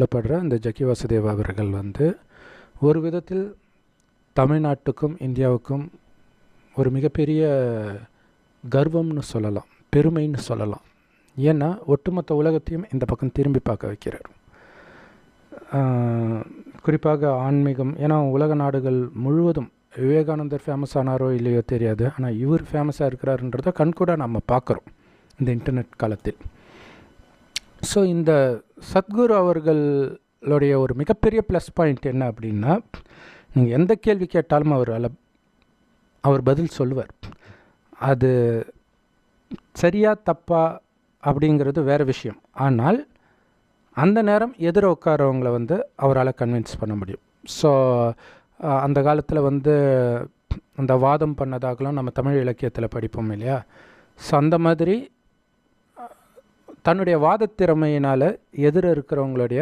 சொல்லப்படுற இந்த ஜக்கி வாசுதேவ் அவர்கள் ஒரு விதத்தில் தமிழ்நாட்டுக்கும் இந்தியாவுக்கும் ஒரு மிகப்பெரிய கர்வம்னு சொல்லலாம், பெருமைன்னு சொல்லலாம். ஏன்னா ஒட்டுமொத்த உலகத்தையும் இந்த பக்கம் திரும்பி பார்க்க வைக்கிறார். குறிப்பாக ஆன்மீகம், ஏன்னா உலக நாடுகள் முழுவதும் விவேகானந்தர் ஃபேமஸ் ஆனாரோ இல்லையோ தெரியாது, ஆனால் இவர் ஃபேமஸாக இருக்கிறாருன்றதை கண்கூட நம்ம பார்க்குறோம் இந்த இன்டர்நெட் காலத்தில். ஸோ இந்த சத்குரு அவர்களுடைய ஒரு மிகப்பெரிய ப்ளஸ் பாயிண்ட் என்ன அப்படின்னா, நீங்கள் எந்த கேள்வி கேட்டாலும் அவர் பதில் சொல்லுவார். அது சரியா தப்பா அப்படிங்கிறது வேறு விஷயம். ஆனால் அந்த நேரம் எதிர உட்காரவங்களை அவரால் கன்வின்ஸ் பண்ண முடியும். ஸோ அந்த காலத்தில் அந்த வாதம் பண்ணதாகலாம் நம்ம தமிழ் இலக்கியத்தில் படிப்போம் இல்லையா. ஸோ அந்த மாதிரி தன்னுடைய வாதத்திறமையினால் எதிர இருக்கிறவங்களுடைய